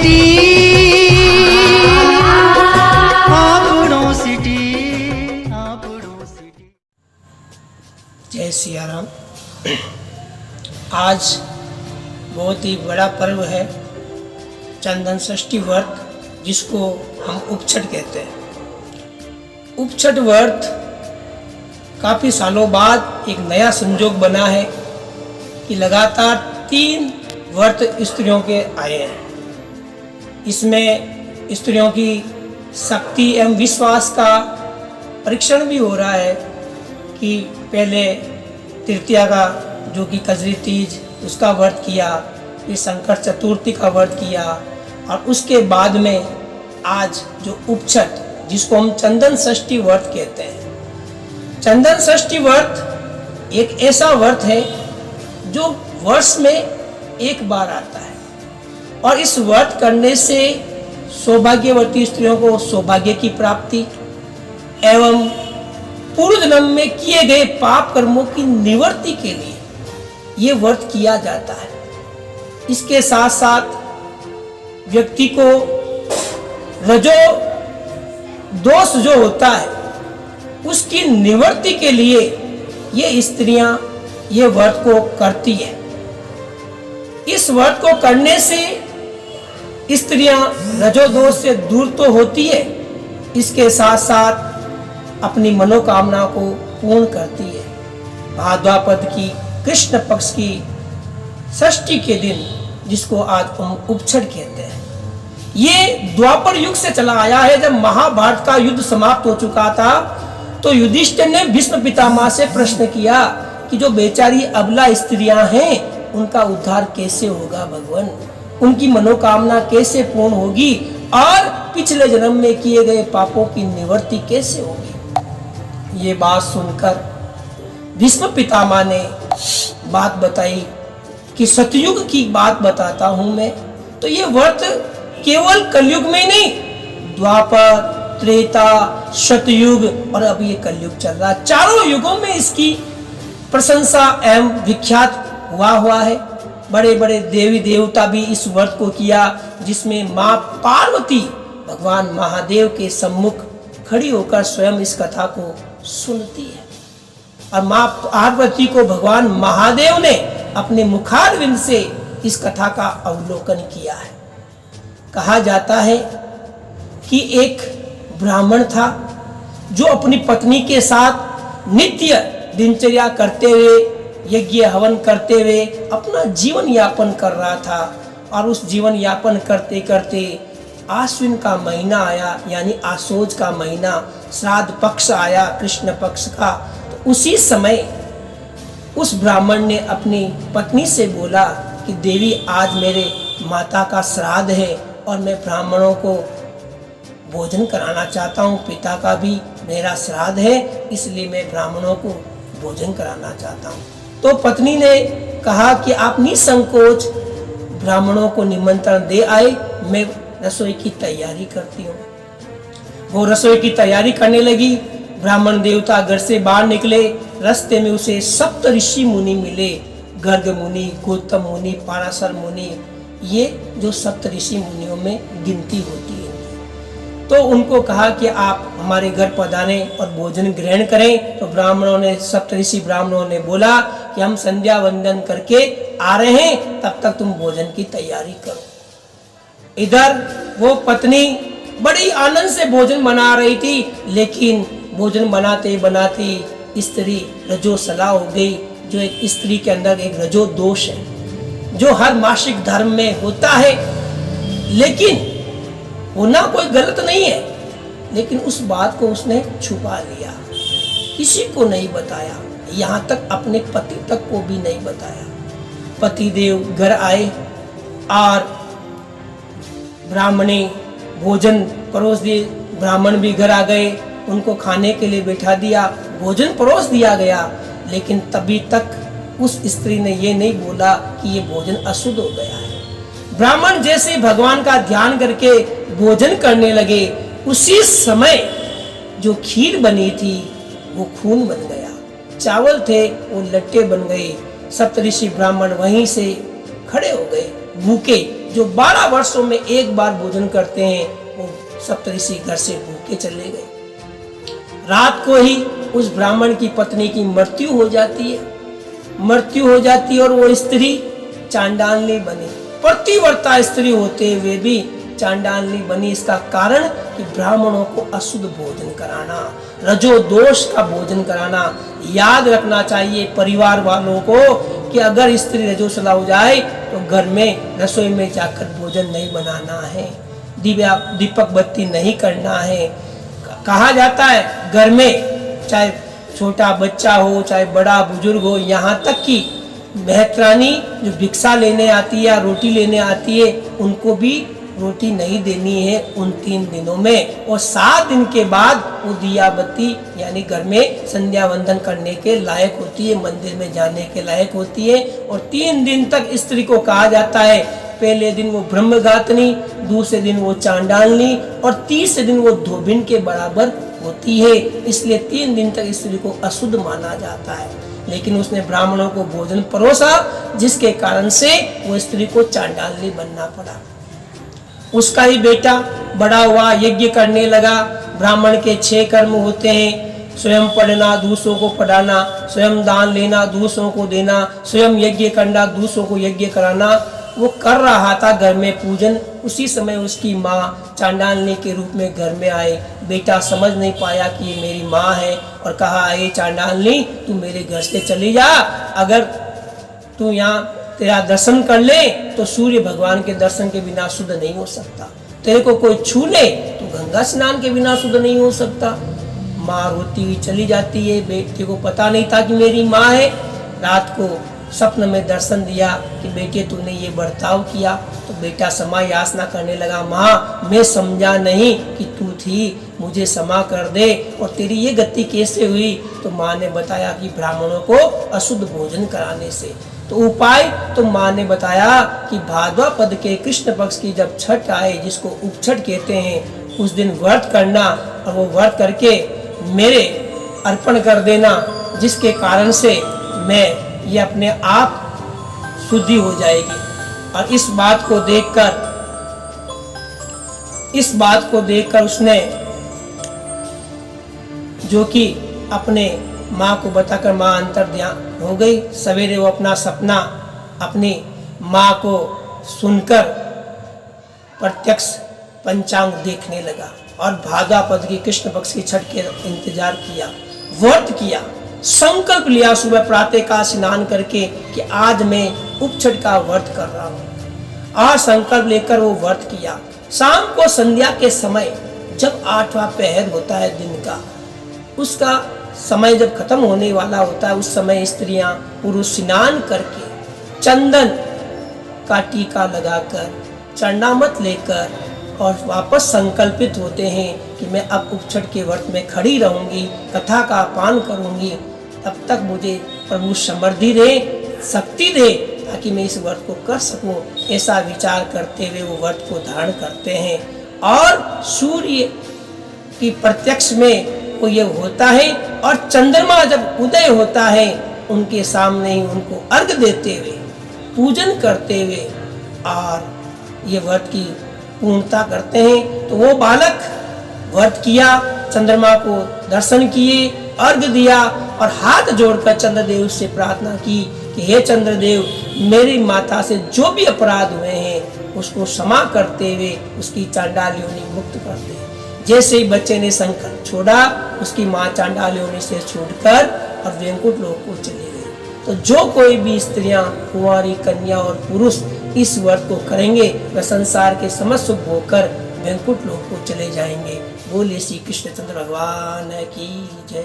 City जय सिया राम। आज बहुत ही बड़ा पर्व है चंदन षष्ठी व्रत, जिसको हम उपछठ कहते हैं। उपछठ व्रत काफ़ी सालों बाद एक नया संजोग बना है कि लगातार 3 व्रत स्त्रियों के आए हैं। इसमें स्त्रियों की शक्ति एवं विश्वास का परीक्षण भी हो रहा है कि पहले तृतीया का जो कि कजरी तीज उसका व्रत किया, फिर संकट चतुर्थी का व्रत किया, और उसके बाद में आज जो उपछठ जिसको हम चंदन षष्ठी व्रत कहते हैं। चंदन षष्ठी व्रत एक ऐसा व्रत है जो वर्ष में एक बार आता है, और इस व्रत करने से सौभाग्यवती स्त्रियों को सौभाग्य की प्राप्ति एवं पूर्व जन्म में किए गए पाप कर्मों की निवृत्ति के लिए ये व्रत किया जाता है। इसके साथ साथ व्यक्ति को रजो दोष जो होता है उसकी निवृत्ति के लिए ये स्त्रियां ये व्रत को करती है। इस व्रत को करने से स्त्रियां रजो दोष से दूर तो होती है, इसके साथ साथ अपनी मनोकामना को पूर्ण करती है। भाद्रपद की कृष्ण पक्ष की षष्ठी के दिन, जिसको आज हम उपछठ कहते हैं, ये द्वापर युग से चला आया है। जब महाभारत का युद्ध समाप्त हो चुका था तो युधिष्ठिर ने भीष्म पितामह से प्रश्न किया कि जो बेचारी अबला स्त्रियां हैं उनका उद्धार कैसे होगा भगवान, उनकी मनोकामना कैसे पूर्ण होगी, और पिछले जन्म में किए गए पापों की निवृत्ति कैसे होगी। ये बात सुनकर भीष्म पितामह ने बात बताई कि सतयुग की बात बताता हूं मैं, तो ये व्रत केवल कलयुग में ही नहीं, द्वापर, त्रेता, सतयुग और अब ये कलयुग चल रहा है, चारों युगों में इसकी प्रशंसा एवं विख्यात हुआ है। बड़े बड़े देवी देवता भी इस व्रत को किया, जिसमें माँ पार्वती भगवान महादेव के सम्मुख खड़ी होकर स्वयं इस कथा को सुनती है, और माँ पार्वती को भगवान महादेव ने अपने मुखारविंद से इस कथा का अवलोकन किया है। कहा जाता है कि एक ब्राह्मण था जो अपनी पत्नी के साथ नित्य दिनचर्या करते हुए, यज्ञ हवन करते हुए अपना जीवन यापन कर रहा था, और उस जीवन यापन करते करते आश्विन का महीना आया, यानी आसोज का महीना, श्राद्ध पक्ष आया कृष्ण पक्ष का। तो उसी समय उस ब्राह्मण ने अपनी पत्नी से बोला कि देवी आज मेरे माता का श्राद्ध है और मैं ब्राह्मणों को भोजन कराना चाहता हूँ, पिता का भी मेरा श्राद्ध है, इसलिए मैं ब्राह्मणों को भोजन कराना चाहता हूँ। तो पत्नी ने कहा कि आप निसंकोच ब्राह्मणों को निमंत्रण दे आए, मैं रसोई की तैयारी करती हूँ। वो रसोई की तैयारी करने लगी। ब्राह्मण देवता घर से बाहर निकले, रास्ते में उसे सप्त ऋषि मुनि मिले, गर्ग मुनि, गौतम मुनि, पाराशर मुनि, ये जो सप्त ऋषि मुनियों में गिनती होती है। तो उनको कहा कि आप हमारे घर पधारें और भोजन ग्रहण करें। तो ब्राह्मणों ने, सप्त ऋषि ब्राह्मणों ने बोला कि हम संध्या वंदन करके आ रहे हैं, तब तक तुम भोजन की तैयारी करो। इधर वो पत्नी बड़ी आनंद से भोजन बना रही थी, लेकिन भोजन बनाते बनाते स्त्री रजोसला हो गई, जो एक स्त्री के अंदर एक रजो दोष है, जो हर मासिक धर्म में होता है। लेकिन होना कोई गलत नहीं है, लेकिन उस बात को उसने छुपा लिया, किसी को नहीं बताया, यहाँ तक अपने पति तक को भी नहीं बताया। पतिदेव घर आए और ब्राह्मणी भोजन परोस दिए, ब्राह्मण भी घर आ गए, उनको खाने के लिए बैठा दिया, भोजन परोस दिया गया। लेकिन तभी तक उस स्त्री ने ये नहीं बोला कि ये भोजन अशुद्ध हो गया है। ब्राह्मण जैसे भगवान का ध्यान करके भोजन करने लगे, उसी समय जो खीर बनी थी वो खून बन गया, चावल थे वो लट्टे बन गए। सप्तऋषि ब्राह्मण वहीं से खड़े हो गए भूखे, जो 12 वर्षों में एक बार भोजन करते हैं, वो सप्तऋषि घर से भूखे चले गए। रात को ही उस ब्राह्मण की पत्नी की मृत्यु हो जाती है और वो स्त्री चांडालनी बनी। पतिव्रता स्त्री होते हुए भी चांडालनी बनी। इसका कारण कि ब्राह्मणों को अशुद्ध भोजन कराना, रजो दोष का भोजन कराना। याद रखना चाहिए परिवार वालों को कि अगर स्त्री रजोशला हो जाए तो घर में रसोई में जाकर भोजन नहीं बनाना है, दीपक बत्ती नहीं करना है। कहा जाता है घर में चाहे छोटा बच्चा हो चाहे बड़ा बुजुर्ग हो, यहाँ तक कि मेहतरानी जो भिक्षा लेने आती है या रोटी लेने आती है, उनको भी रोटी नहीं देनी है उन 3 दिनों में। और 7 दिन के बाद वो दिया बत्ती यानी घर में संध्या वंदन करने के लायक होती है, मंदिर में जाने के लायक होती है। और 3 दिन तक स्त्री को कहा जाता है, पहले दिन वो ब्रह्मघातनी, दूसरे दिन वो चांडालनी और तीसरे दिन वो धोबिन के बराबर होती है। इसलिए 3 दिन तक स्त्री को अशुद्ध माना जाता है। लेकिन उसने ब्राह्मणों को भोजन परोसा, जिसके कारण से वो स्त्री को चांडालनी बनना पड़ा। उसका ही बेटा बड़ा हुआ, यज्ञ करने लगा। ब्राह्मण के 6 कर्म होते हैं, स्वयं पढ़ना, दूसरों को पढ़ाना, स्वयं दान लेना, दूसरों को देना, स्वयं यज्ञ करना, दूसरों को यज्ञ कराना। वो कर रहा था घर में पूजन। उसी समय उसकी माँ चांडालनी के रूप में घर में आए। बेटा समझ नहीं पाया कि ये मेरी माँ है और कहा, ये चांडालनी तू मेरे घर से चली जा, अगर तू यहाँ तेरा दर्शन कर ले तो सूर्य भगवान के दर्शन के बिना शुद्ध नहीं हो सकता, तेरे को कोई छू ले तो गंगा स्नान के बिना शुद्ध नहीं हो सकता। माँ रोती हुई चली जाती है। बेटे को पता नहीं था कि मेरी माँ है। रात को स्वप्न में दर्शन दिया कि बेटे तूने ये बर्ताव किया। तो बेटा क्षमा याचना करने लगा, माँ मैं समझा नहीं कि तू थी, मुझे क्षमा कर दे। और तेरी ये गति कैसे हुई? तो माँ ने बताया कि ब्राह्मणों को अशुद्ध भोजन कराने से। तो उपाय तो माँ ने बताया कि भाद्वा पद के कृष्ण पक्ष की जब छठ आए, जिसको उपछठ कहते हैं, उस दिन व्रत करना और वो व्रत करके मेरे अर्पण कर देना, जिसके कारण से मैं ये अपने आप शुद्धि हो जाएगी। और इस बात को देखकर उसने जो कि अपने माँ को बताकर माँ अंतर ध्यान हो गई। सवेरे वो अपना सपना अपनी माँ को सुनकर प्रत्यक्ष पंचांग देखने लगा और भाद्वा पद की कृष्ण पक्ष की छठ के इंतजार किया, व्रत किया, संकल्प लिया सुबह प्रातः काल स्नान करके कि आज मैं उपछठ का व्रत कर रहा हूँ। और संकल्प लेकर वो व्रत किया। शाम को संध्या के समय जब 8वां पहर होता है दिन का, उसका समय जब खत्म होने वाला होता है, उस समय स्त्रियां पुरुष स्नान करके चंदन का टीका लगाकर चरणामृत लेकर और वापस संकल्पित होते हैं कि मैं अब उपछठ के व्रत में खड़ी रहूंगी, कथा का पान करूंगी, तब तक मुझे प्रभु समृद्धि दे, शक्ति दे, ताकि मैं इस व्रत को कर सकूं। ऐसा विचार करते हुए वो व्रत को धारण करते हैं। और सूर्य की प्रत्यक्ष में वो ये होता है और चंद्रमा जब उदय होता है, उनके सामने ही उनको अर्घ देते हुए, पूजन करते हुए और ये व्रत की पूर्णता करते हैं। तो वो बालक व्रत किया, चंद्रमा को दर्शन किए, अर्घ दिया और हाथ जोड़कर चंद्रदेव से प्रार्थना की कि हे चंद्रदेव, मेरी माता से जो भी अपराध हुए हैं उसको क्षमा करते हुए उसकी चांडाल योनि मुक्त कर दे। जैसे ही बच्चे ने संकल्प छोड़ा, उसकी माँ चांडाल योनि से छूटकर और वैकुंठ लोक को चली गई। तो जो कोई भी स्त्रियां, कुंवारी, कन्या और पुरुष इस व्रत को करेंगे, वह संसार के समस्त सुख होकर वैकुंठ लोक को चले जाएंगे। बोलिए श्री कृष्ण चंद्र भगवान की जय।